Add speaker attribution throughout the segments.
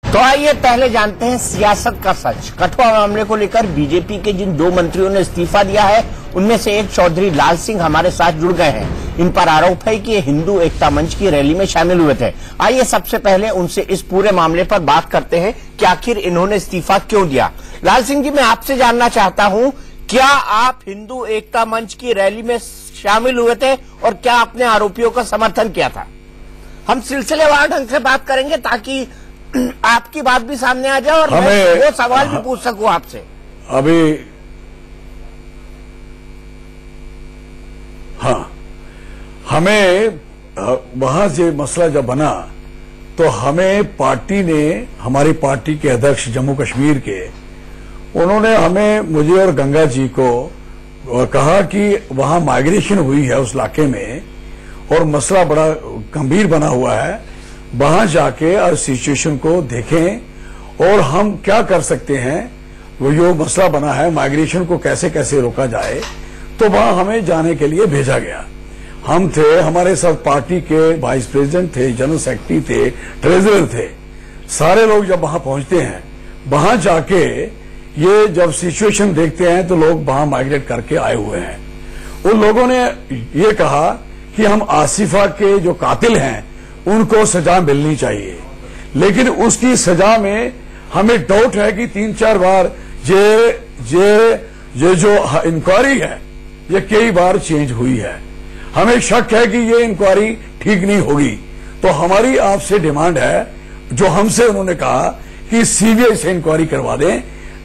Speaker 1: तो आइए पहले जानते हैं सियासत का सच। कठुआ मामले को लेकर बीजेपी के जिन 2 मंत्रियों ने इस्तीफा दिया है, उनमें से एक चौधरी लाल सिंह हमारे साथ जुड़ गए हैं। इन पर आरोप है कि ये हिंदू एकता मंच की रैली में शामिल हुए थे। आइए सबसे पहले उनसे इस पूरे मामले पर बात करते हैं कि आखिर इन्होंने इस्तीफा क्यों दिया। लाल सिंह जी, मैं आपसे जानना चाहता हूं, क्या आप हिंदू एकता मंच की रैली में शामिल हुए थे और क्या आपने आरोपियों का समर्थन किया था? हम सिलसिलेवार ढंग से बात करेंगे ताकि आपकी बात भी सामने आ जाए और मैं वो सवाल भी पूछ सकूं आपसे।
Speaker 2: अभी हाँ, हमें वहां से मसला जब बना तो हमें पार्टी ने, हमारी पार्टी के अध्यक्ष जम्मू कश्मीर के, उन्होंने हमें, मुझे और गंगा जी को कहा कि वहां माइग्रेशन हुई है उस इलाके में और मसला बड़ा गंभीर बना हुआ है, वहां जाके और सिचुएशन को देखें और हम क्या कर सकते हैं, वो जो मसला बना है माइग्रेशन को कैसे कैसे रोका जाए। तो वहां हमें जाने के लिए भेजा गया। हम थे, हमारे साथ पार्टी के वाइस प्रेसिडेंट थे, जनरल सेक्रेटरी थे, ट्रेजरर थे। सारे लोग जब वहां पहुंचते हैं, वहां जाके ये जब सिचुएशन देखते हैं तो लोग वहां माइग्रेट करके आए हुए हैं। उन लोगों ने ये कहा कि हम आसिफा के जो कातिल हैं उनको सजा मिलनी चाहिए, लेकिन उसकी सजा में हमें डाउट है कि 3-4 बार ये जो इंक्वायरी है ये कई बार चेंज हुई है। हमें शक है कि ये इंक्वायरी ठीक नहीं होगी। तो हमारी आपसे डिमांड है, जो हमसे उन्होंने कहा कि सीबीआई से इंक्वायरी करवा दें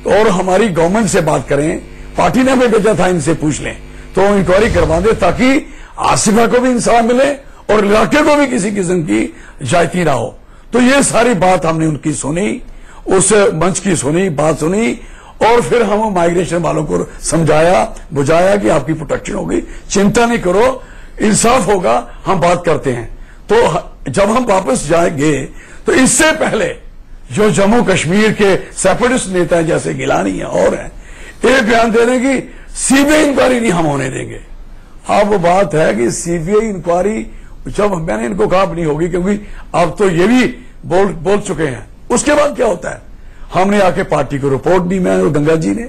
Speaker 2: और हमारी गवर्नमेंट से बात करें। पार्टी ने हमें भेजा था, इनसे पूछ लें तो इंक्वायरी करवा दें ताकि आसिफा को भी इंसाफ मिले और इलाके को भी किसी किस्म की जायती ना हो। तो ये सारी बात हमने उनकी सुनी, उस मंच की सुनी, बात सुनी और फिर हम माइग्रेशन वालों को समझाया बुझाया कि आपकी प्रोटेक्शन होगी, चिंता नहीं करो, इंसाफ होगा, हम बात करते हैं। तो जब हम वापस जाएंगे तो इससे पहले जो जम्मू कश्मीर के सेपरेटिस्ट नेता हैं जैसे गिलानी है और हैं, एक बयान दे रहे हैं कि सीबीआई इंक्वायरी नहीं हम होने देंगे। अब वो बात है कि सीबीआई इंक्वायरी जब मैंने इनको कहा नहीं होगी, क्योंकि अब तो ये भी बोल चुके हैं। उसके बाद क्या होता है, हमने आके पार्टी को रिपोर्ट दी, मैं और गंगा जी ने,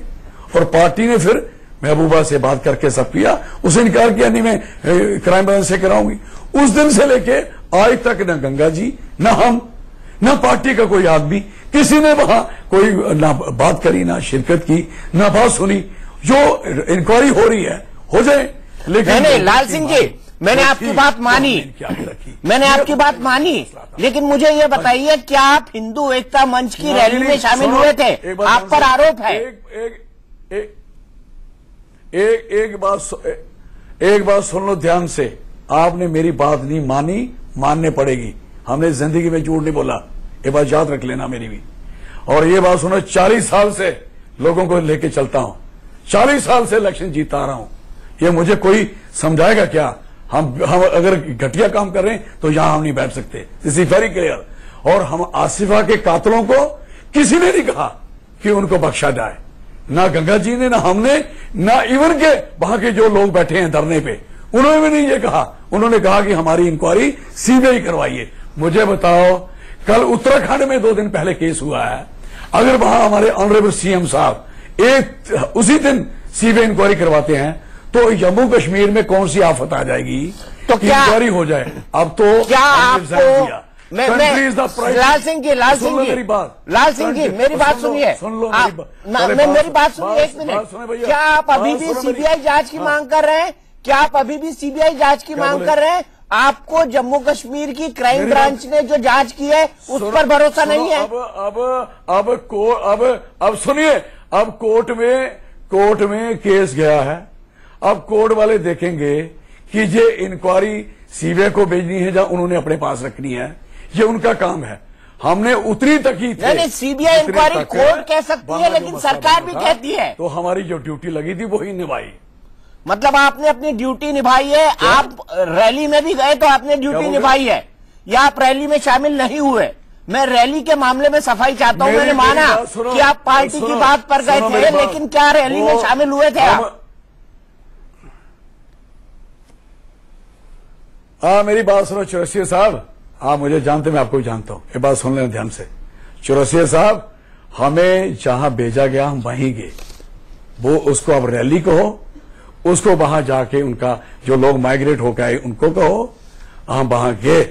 Speaker 2: और पार्टी ने फिर महबूबा से बात करके सब किया। उसे इनकार किया, नहीं मैं क्राइम ब्रांच से कराऊंगी। उस दिन से लेके आज तक न गंगा जी, न हम, न पार्टी का कोई आदमी, किसी ने वहां कोई ना बात करी, ना शिरकत की, ना बात सुनी। जो इंक्वायरी हो रही है हो जाए, लेकिन
Speaker 1: नहीं लाल सिंह जी, मैंने आपकी बात मानी, मैंने आपकी बात मानी, लेकिन मुझे ये बताइए क्या आप हिंदू एकता मंच की रैली में शामिल हुए थे? आप पर आरोप है।
Speaker 2: एक बात सुन लो ध्यान से, आपने मेरी बात नहीं मानी, मानने पड़ेगी। हमने जिंदगी में झूठ नहीं बोला, ये बात याद रख लेना मेरी भी। और ये बात सुनो, 40 साल से लोगों को लेके चलता हूं, 40 साल से इलेक्शन जीता आ रहा हूं। ये मुझे कोई समझाएगा क्या? हम अगर घटिया काम कर रहे हैं तो यहां हम नहीं बैठ सकते, दिस इज वेरी क्लियर। और हम आसिफा के कातलों को किसी ने नहीं कहा कि उनको बख्शा जाए, ना गंगा जी ने, ना हमने, ना इवन के वहां के जो लोग बैठे हैं धरने पे, उन्होंने भी नहीं ये कहा। उन्होंने कहा कि हमारी इंक्वायरी सीबीआई करवाइए। मुझे बताओ, कल उत्तराखंड में 2 दिन पहले केस हुआ है, अगर वहां हमारे ऑनरेबल सीएम साहब उसी दिन सीबीआई इंक्वायरी करवाते हैं तो जम्मू कश्मीर में कौन सी आफत आ जाएगी? तो क्या इंक्वायरी हो जाए? अब तो
Speaker 1: क्या आपको लाल सिंह जी, लाल सिंह जी, लाल सिंह जी मेरी बात सुनिए,
Speaker 2: सुन लो
Speaker 1: मेरी बात सुनिए एक मिनट। क्या आप अभी भी सीबीआई जांच की मांग कर रहे हैं? क्या आप अभी भी सीबीआई जांच की मांग कर रहे हैं? आपको जम्मू कश्मीर की क्राइम ब्रांच ने जो जांच की है उस पर भरोसा नहीं है?
Speaker 2: अब सुनिए, अब कोर्ट में केस गया है। अब कोर्ट वाले देखेंगे कि ये इंक्वायरी सीबीआई को भेजनी है या उन्होंने अपने पास रखनी है, ये उनका काम है। हमने उतरी तक ही थे।
Speaker 1: नहीं, सीबीआई इंक्वायरी कोर्ट कह सकती है, लेकिन सरकार भी कहती है।
Speaker 2: तो हमारी जो ड्यूटी लगी थी वही निभाई।
Speaker 1: मतलब आपने अपनी ड्यूटी निभाई है। आप रैली में भी गए तो आपने ड्यूटी निभाई है, या आप रैली में शामिल नहीं हुए? मैं रैली के मामले में सफाई चाहता हूं। मैंने माना कि आप पार्टी की बात पर गए थे, लेकिन क्या रैली में शामिल हुए थे आप?
Speaker 2: मेरी बात सुनो चौरसिया साहब, आप मुझे जानते, मैं आपको भी जानता हूं। ये बात सुन लेना ध्यान से। चौरसिया साहब, हमें जहां भेजा गया हम वहीं गए। वो उसको अब रैली कहो, उसको वहां जाके उनका जो लोग माइग्रेट होकर आए उनको कहो, हम वहां गए,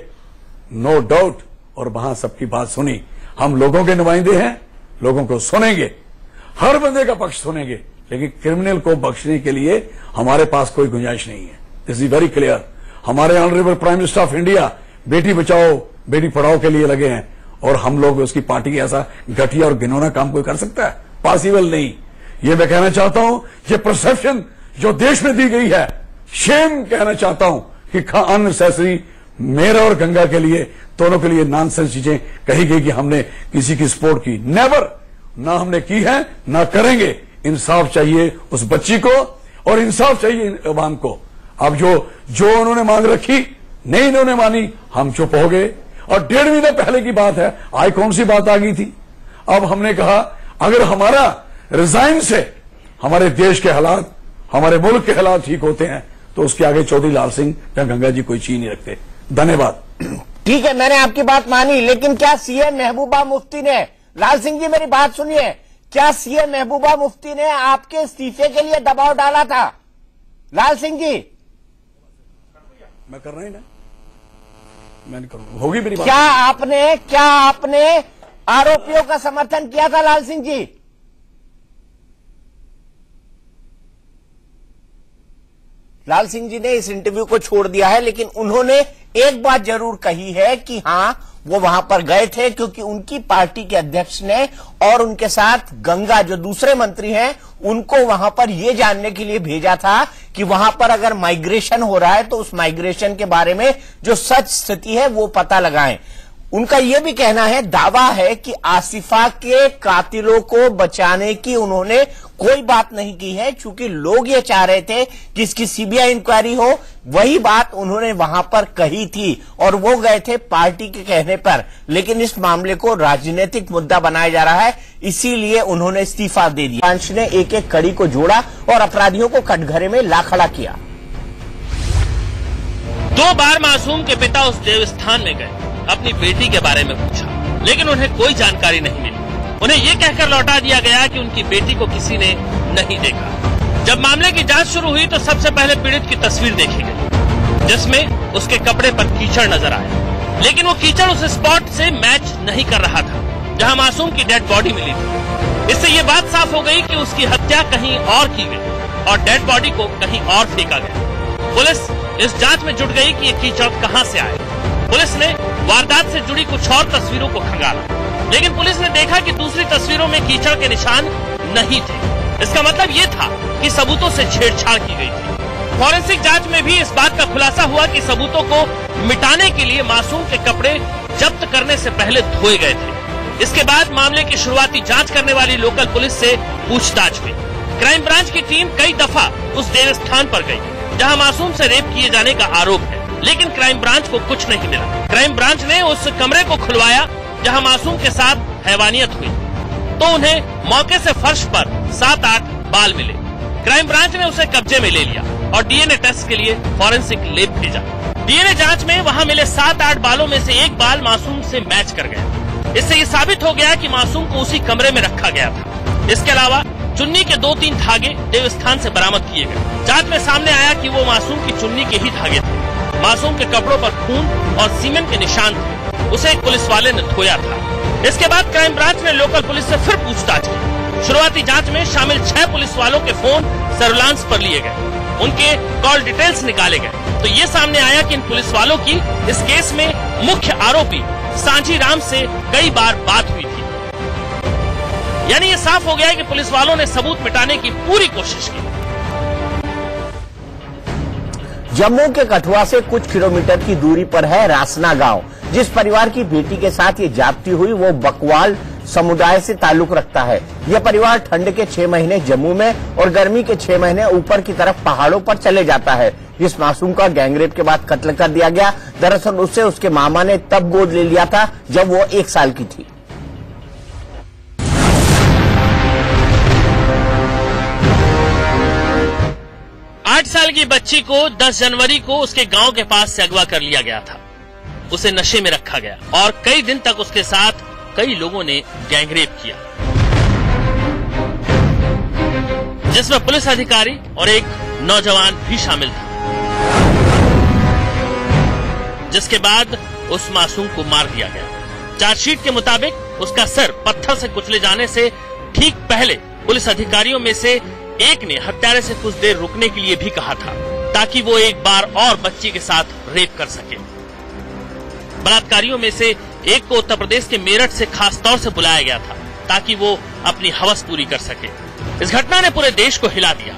Speaker 2: नो डाउट, और वहां सबकी बात सुनी। हम लोगों के नुमाइंदे हैं, लोगों को सुनेंगे, हर बंदे का पक्ष सुनेंगे, लेकिन क्रिमिनल को बख्शने के लिए हमारे पास कोई गुंजाइश नहीं है। This is very clear. हमारे honourable prime minister of India बेटी बचाओ बेटी पढ़ाओ के लिए लगे हैं, और हम लोग उसकी पार्टी के ऐसा घटिया और घिनौना काम कोई कर सकता है? पॉसिबल नहीं। ये मैं कहना चाहता हूं, ये परसेप्शन जो देश में दी गई है, शेम कहना चाहता हूं कि अननेसेसरी मेरा और गंगा के लिए, दोनों के लिए नॉनसेंस चीजें कही गई कि हमने किसी की सपोर्ट की। नेवर, ना हमने की है ना करेंगे। इंसाफ चाहिए उस बच्ची को और इंसाफ चाहिए अवाम को। अब जो उन्होंने मांग रखी नहीं इन्होंने मानी, हम चुप हो गए। और 1.5 महीने पहले की बात है, आज कौन सी बात आ गई थी? अब हमने कहा अगर हमारा रिजाइन से हमारे देश के हालात, हमारे मुल्क के हालात ठीक होते हैं तो उसके आगे चौधरी लाल सिंह या गंगा जी कोई चीज नहीं रखते। धन्यवाद।
Speaker 1: ठीक है, मैंने आपकी बात मानी, लेकिन क्या सीएम महबूबा मुफ्ती ने, लाल सिंह जी मेरी बात सुनिए, क्या सीएम महबूबा मुफ्ती ने आपके इस्तीफे के लिए दबाव डाला था? लाल सिंह जी,
Speaker 2: मैं कर रहा ही ना, मैंने करूंगा, होगी मेरी बात।
Speaker 1: क्या आपने आरोपियों का समर्थन किया था? लाल सिंह जी, लाल सिंह जी ने इस इंटरव्यू को छोड़ दिया है, लेकिन उन्होंने एक बात जरूर कही है कि हां वो वहां पर गए थे क्योंकि उनकी पार्टी के अध्यक्ष ने और उनके साथ गंगा जो दूसरे मंत्री हैं उनको वहां पर यह जानने के लिए भेजा था कि वहां पर अगर माइग्रेशन हो रहा है तो उस माइग्रेशन के बारे में जो सच स्थिति है वो पता लगाएं। उनका यह भी कहना है, दावा है कि आसिफा के कातिलों को बचाने की उन्होंने कोई बात नहीं की है, क्योंकि लोग ये चाह रहे थे कि इसकी सीबीआई इंक्वायरी हो। वही बात उन्होंने वहां पर कही थी और वो गए थे पार्टी के कहने पर, लेकिन इस मामले को राजनीतिक मुद्दा बनाया जा रहा है, इसीलिए उन्होंने इस्तीफा दे दिया। पंच ने एक एक कड़ी को जोड़ा और अपराधियों को कटघरे में ला खड़ा किया।
Speaker 3: 2 बार मासूम के पिता उस देवस्थान में गए, अपनी बेटी के बारे में पूछा, लेकिन उन्हें कोई जानकारी नहीं मिली। उन्हें ये कहकर लौटा दिया गया कि उनकी बेटी को किसी ने नहीं देखा। जब मामले की जांच शुरू हुई तो सबसे पहले पीड़ित की तस्वीर देखी गई, जिसमें उसके कपड़े पर कीचड़ नजर आया, लेकिन वो कीचड़ उस स्पॉट से मैच नहीं कर रहा था जहां मासूम की डेड बॉडी मिली थी। इससे ये बात साफ हो गई कि उसकी हत्या कहीं और की गई और डेड बॉडी को कहीं और फेंका गया। पुलिस इस जांच में जुट गई कि ये कीचड़ कहां से आया। पुलिस ने वारदात से जुड़ी कुछ और तस्वीरों को खंगाला, लेकिन पुलिस ने देखा कि दूसरी तस्वीरों में कीचड़ के निशान नहीं थे। इसका मतलब ये था कि सबूतों से छेड़छाड़ की गई थी। फॉरेंसिक जांच में भी इस बात का खुलासा हुआ कि सबूतों को मिटाने के लिए मासूम के कपड़े जब्त करने से पहले धोए गए थे। इसके बाद मामले की शुरुआती जांच करने वाली लोकल पुलिस से पूछताछ हुई। क्राइम ब्रांच की टीम कई दफा उस देवस्थान पर गई जहां मासूम से रेप किए जाने का आरोप है, लेकिन क्राइम ब्रांच को कुछ नहीं मिला। क्राइम ब्रांच ने उस कमरे को खुलवाया जहां मासूम के साथ हैवानियत हुई, तो उन्हें मौके से फर्श पर 7-8 बाल मिले। क्राइम ब्रांच ने उसे कब्जे में ले लिया और डीएनए टेस्ट के लिए फॉरेंसिक लैब भेजा। डीएनए जांच में वहां मिले 7-8 बालों में से एक बाल मासूम से मैच कर गया। इससे ये साबित हो गया कि मासूम को उसी कमरे में रखा गया था। इसके अलावा चुन्नी के 2-3 धागे देवस्थान से बरामद किए गए। जांच में सामने आया कि वो मासूम की चुन्नी के ही धागे थे। मासूम के कपड़ों पर खून और सीमेंट के निशान थे। उसे एक पुलिस वाले ने धोया था। इसके बाद क्राइम ब्रांच ने लोकल पुलिस से फिर पूछताछ की। शुरुआती जांच में शामिल 6 पुलिस वालों के फोन सर्विलांस पर लिए गए, उनके कॉल डिटेल्स निकाले गए, तो ये सामने आया कि इन पुलिस वालों की इस केस में मुख्य आरोपी सांझी राम से कई बार बात हुई थी। यानी ये साफ हो गया है कि पुलिस वालों ने सबूत मिटाने की पूरी कोशिश की।
Speaker 1: जम्मू के कठुआ से कुछ किलोमीटर की दूरी पर है रासना गांव। जिस परिवार की बेटी के साथ ये जाप्ती हुई वो बकवाल समुदाय से ताल्लुक रखता है। यह परिवार ठंड के 6 महीने जम्मू में और गर्मी के 6 महीने ऊपर की तरफ पहाड़ों पर चले जाता है। इस मासूम का गैंगरेप के बाद कत्ल कर दिया गया। दरअसल उसे उसके मामा ने तब गोद ले लिया था जब वो 1 साल की थी।
Speaker 3: आठ साल की बच्ची को 10 जनवरी को उसके गांव के पास से अगवा कर लिया गया था। उसे नशे में रखा गया और कई दिन तक उसके साथ कई लोगों ने गैंगरेप किया, जिसमें पुलिस अधिकारी और एक नौजवान भी शामिल था, जिसके बाद उस मासूम को मार दिया गया। चार्जशीट के मुताबिक उसका सर पत्थर से कुचले जाने से ठीक पहले पुलिस अधिकारियों में से एक ने हत्यारे से कुछ देर रुकने के लिए भी कहा था, ताकि वो एक बार और बच्ची के साथ रेप कर सके। बलात्कारियों में से एक को उत्तर प्रदेश के मेरठ से खास तौर से बुलाया गया था, ताकि वो अपनी हवस पूरी कर सके। इस घटना ने पूरे देश को हिला दिया।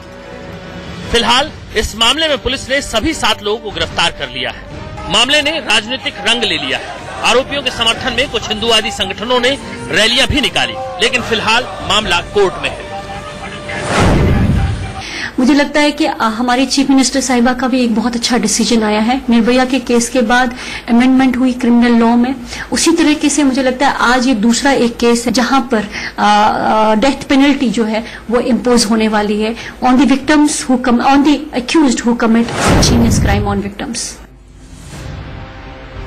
Speaker 3: फिलहाल इस मामले में पुलिस ने सभी 7 लोगों को गिरफ्तार कर लिया है। मामले ने राजनीतिक रंग ले लिया है। आरोपियों के समर्थन में कुछ हिंदुवादी संगठनों ने रैलियां भी निकाली, लेकिन फिलहाल मामला कोर्ट में है।
Speaker 4: मुझे लगता है कि हमारी चीफ मिनिस्टर साहिबा का भी एक बहुत अच्छा डिसीजन आया है। निर्भया के केस के बाद अमेंडमेंट हुई क्रिमिनल लॉ में, उसी तरीके से मुझे लगता है आज ये दूसरा एक केस है जहां पर डेथ पेनल्टी जो है वो इम्पोज होने वाली है on the victims who come on the accused who commit such heinous crime on victims.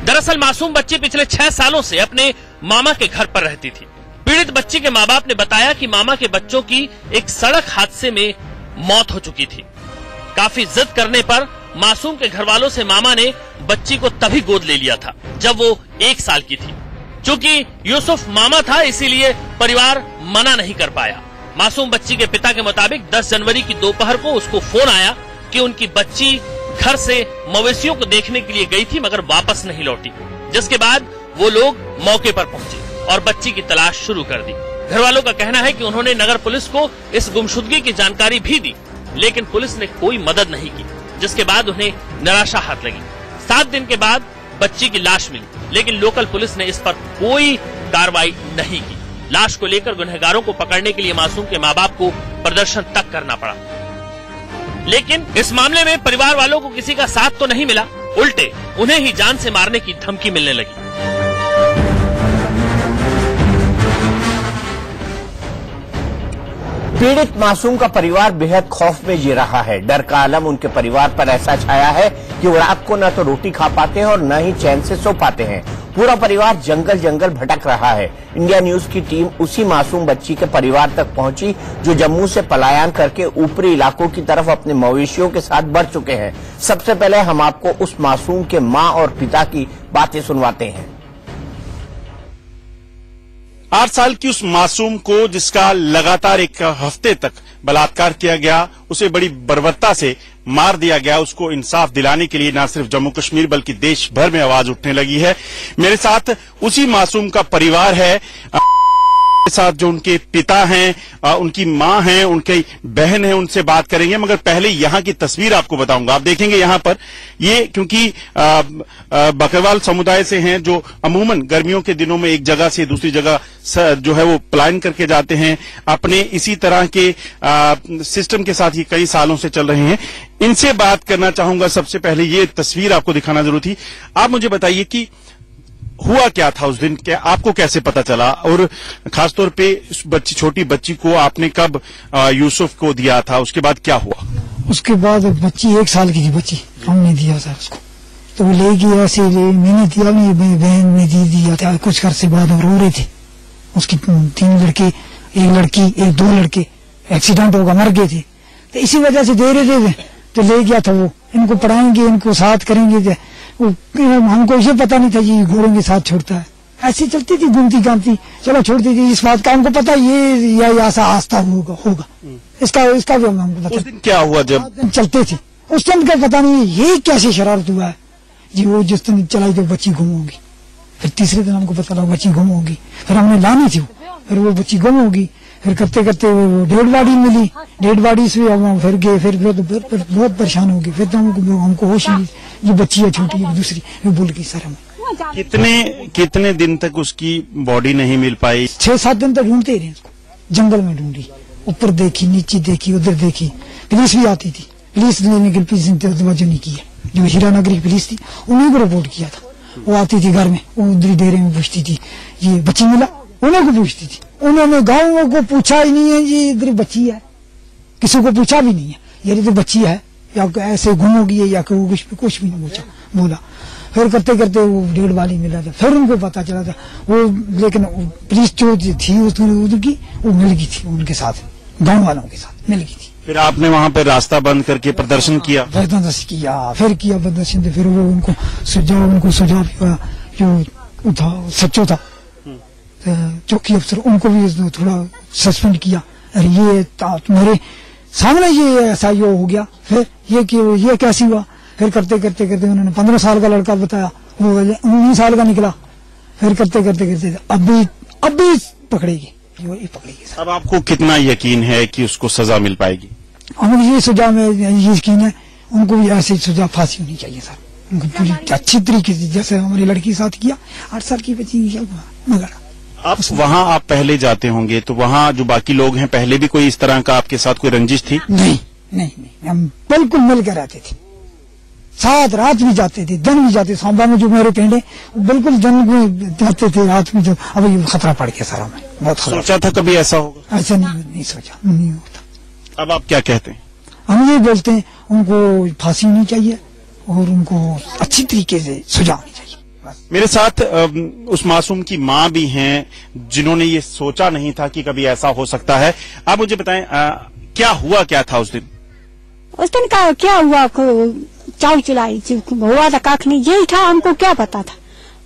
Speaker 3: दरअसल मासूम बच्ची पिछले 6 सालों से अपने मामा के घर पर रहती थी। पीड़ित बच्ची के माँ बाप ने बताया कि मामा के बच्चों की एक सड़क हादसे में मौत हो चुकी थी। काफी जिद करने पर मासूम के घर वालों से मामा ने बच्ची को तभी गोद ले लिया था जब वो 1 साल की थी। चूंकि यूसुफ मामा था, इसीलिए परिवार मना नहीं कर पाया। मासूम बच्ची के पिता के मुताबिक 10 जनवरी की दोपहर को उसको फोन आया कि उनकी बच्ची घर से मवेशियों को देखने के लिए गई थी, मगर वापस नहीं लौटी। जिसके बाद वो लोग मौके पर पहुंचे और बच्ची की तलाश शुरू कर दी। घर वालों का कहना है कि उन्होंने नगर पुलिस को इस गुमशुदगी की जानकारी भी दी, लेकिन पुलिस ने कोई मदद नहीं की, जिसके बाद उन्हें निराशा हाथ लगी। 7 दिन के बाद बच्ची की लाश मिली, लेकिन लोकल पुलिस ने इस पर कोई कार्रवाई नहीं की। लाश को लेकर गुनहगारों को पकड़ने के लिए मासूम के माँ बाप को प्रदर्शन तक करना पड़ा, लेकिन इस मामले में परिवार वालों को किसी का साथ तो नहीं मिला, उल्टे उन्हें ही जान से मारने की धमकी मिलने लगी।
Speaker 1: पीड़ित मासूम का परिवार बेहद खौफ में जी रहा है। डर का आलम उनके परिवार पर ऐसा छाया है कि वो रात को न तो रोटी खा पाते हैं और न ही चैन से सो पाते हैं। पूरा परिवार जंगल जंगल भटक रहा है। इंडिया न्यूज की टीम उसी मासूम बच्ची के परिवार तक पहुंची जो जम्मू से पलायन करके ऊपरी इलाकों की तरफ अपने मवेशियों के साथ बढ़ चुके हैं। सबसे पहले हम आपको उस मासूम के मां और पिता की बातें सुनवाते हैं।
Speaker 5: 8 साल की उस मासूम को, जिसका लगातार 1 हफ्ते तक बलात्कार किया गया, उसे बड़ी बर्बरता से मार दिया गया, उसको इंसाफ दिलाने के लिए न सिर्फ जम्मू कश्मीर बल्कि देश भर में आवाज उठने लगी है। मेरे साथ उसी मासूम का परिवार है, साथ जो उनके पिता हैं, उनकी मां हैं, उनकी बहन है, उनसे बात करेंगे। मगर पहले यहां की तस्वीर आपको बताऊंगा। आप देखेंगे यहां पर ये, क्योंकि बकरवाल समुदाय से हैं जो अमूमन गर्मियों के दिनों में एक जगह से दूसरी जगह जो है वो पलायन करके जाते हैं। अपने इसी तरह के सिस्टम के साथ ये कई सालों से चल रहे हैं। इनसे बात करना चाहूंगा। सबसे पहले ये तस्वीर आपको दिखाना जरूरी थी। आप मुझे बताइए कि हुआ क्या था उस दिन, क्या आपको कैसे पता चला, और खासतौर पे उस छोटी बच्ची को आपने कब यूसुफ को दिया था, उसके बाद क्या हुआ?
Speaker 6: उसके बाद बच्ची 1 साल की थी बच्ची, हमने दिया था उसको, तो वो ले गया ऐसे, मैंने दिया नहीं, बहन ने दिया था। कुछ घर से बाद रो रहे थे, उसकी 3 लड़के, 1 लड़की, 2 लड़के एक्सीडेंट होगा, मर गए थे, तो इसी वजह से दे रहे थे, तो ले गया था वो। इनको पढ़ाएंगे, इनको साथ करेंगे, हमको इसे पता नहीं था जी घोड़ों के साथ छोड़ता है। ऐसी चलती थी घूमती गामती, चलो छोड़ती थी। इस बात का हमको पता ये ऐसा आस्था होगा इसका भी हमको पता।
Speaker 5: उस दिन क्या हुआ जब
Speaker 6: चलते थे, उस टाइम का पता नहीं ये कैसे शरारत हुआ है जी। वो जिस दिन चलाई तो बच्ची गुम होगी, फिर तीसरे दिन हमको पता लगा बच्ची गुम होगी, फिर हमने लानी थी, फिर वो बच्ची गुम होगी। फिर करते करते वो डेड बॉडी मिली, डेड बॉडी से हम फिर गए, फिर बहुत परेशान हो गए। फिर तो हमको होश नहीं, ये बच्ची है छोटी है दूसरी, वो भूल गई सर। हमें
Speaker 5: कितने दिन तक उसकी बॉडी नहीं मिल पाई?
Speaker 6: 6-7 दिन तक ढूंढते ही रहे उसको, जंगल में ढूंढी, ऊपर देखी, नीचे देखी, उधर देखी। पुलिस भी आती थी, पुलिस लेने की पुलिस ने तवज्जो नहीं की है। जो हीरानगरी पुलिस थी उन्हीं को रिपोर्ट किया था। वो आती थी घर में, वो उधर डेरे में पूछती थी ये बच्ची मिला, उन्हीं को पूछती थी। उन्होंने गाँव को पूछा ही नहीं है जी इधर बच्ची है, किसी को पूछा भी नहीं है ये इधर बच्ची है या ऐसे गुम हो गई है या कुछ भी नहीं पूछा बोला। फिर करते करते वो डेड बॉडी मिला था, फिर उनको पता चला था वो, लेकिन पुलिस जो थी उधर की वो मिल गई थी उनके साथ, गाँव वालों के साथ मिल गई थी।
Speaker 5: फिर आपने वहां पर रास्ता बंद करके प्रदर्शन किया?
Speaker 6: प्रदर्शन किया, फिर किया प्रदर्शन, फिर वो उनको सुझाव जो था सच्चो था, चौकी अफसर उनको भी थोड़ा सस्पेंड किया। अरे ये तुम्हारे सामने ये ऐसा ये हो गया, फिर ये कैसे हुआ? फिर करते उन्होंने 15 साल का लड़का बताया, वो 19 साल का निकला। फिर करते अभी पकड़ेगी, ये पकड़ेगी।
Speaker 5: अब आपको कितना यकीन है कि उसको सजा मिल पाएगी?
Speaker 6: हमें ये सजा में ये यकीन है, उनको भी ऐसी सजा, फांसी होनी चाहिए सर, उनको पूरी अच्छी तरीके से, जैसे हमारी लड़की के साथ किया। 8 साल की बच्ची मगर
Speaker 5: आप वहाँ आप पहले जाते होंगे तो वहाँ जो बाकी लोग हैं, पहले भी कोई इस तरह का आपके साथ कोई रंजिश थी?
Speaker 6: नहीं, हम बिल्कुल मिलकर रहते थे, साथ रात भी जाते थे, दिन भी जाते। सांबा में जो मेरे पिंड है बिल्कुल दिन में जाते थे, रात में। जब अब ये खतरा पड़ गया सारा, में बहुत खतरा।
Speaker 5: सोचा था कभी ऐसा होगा?
Speaker 6: ऐसा नहीं सोचा, नहीं होता।
Speaker 5: अब आप क्या कहते हैं?
Speaker 6: हम ये बोलते हैं उनको फांसी होनी चाहिए और उनको अच्छी तरीके से सजा होनी चाहिए।
Speaker 5: मेरे साथ उस मासूम की माँ भी हैं जिन्होंने ये सोचा नहीं था कि कभी ऐसा हो सकता है। आप मुझे बताएं क्या हुआ, क्या था उस दिन?
Speaker 7: उस दिन का क्या हुआ, चाव चुलाई हुआ था, काख नहीं, यही था, हमको क्या पता था।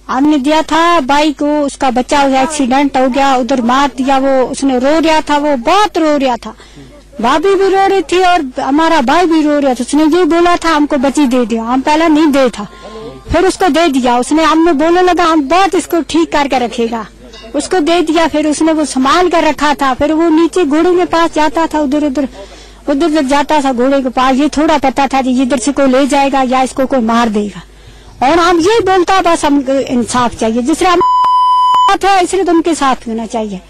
Speaker 7: हमने दिया था बाई को, उसका बच्चा एक्सीडेंट हो गया, उधर मार दिया। वो उसने रो रहा था, वो बहुत रो रहा था, भाभी भी रो रही थी और हमारा भाई भी रो रहा था। उसने ये बोला था हमको बच्ची दे दिया, हम पहला नहीं दे था, फिर उसको दे दिया। उसने हमने बोलने लगा हम बहुत इसको ठीक करके रखेगा, उसको दे दिया। फिर उसने वो संभाल कर रखा था। फिर वो नीचे घोड़े के पास जाता था, उधर तक जाता था घोड़े के पास। ये थोड़ा पता था कि इधर से कोई ले जाएगा या इसको कोई मार देगा। और हम ये बोलता बस हम इंसाफ चाहिए, जिससे हम था इसलिए तो उनके साथ होना चाहिए।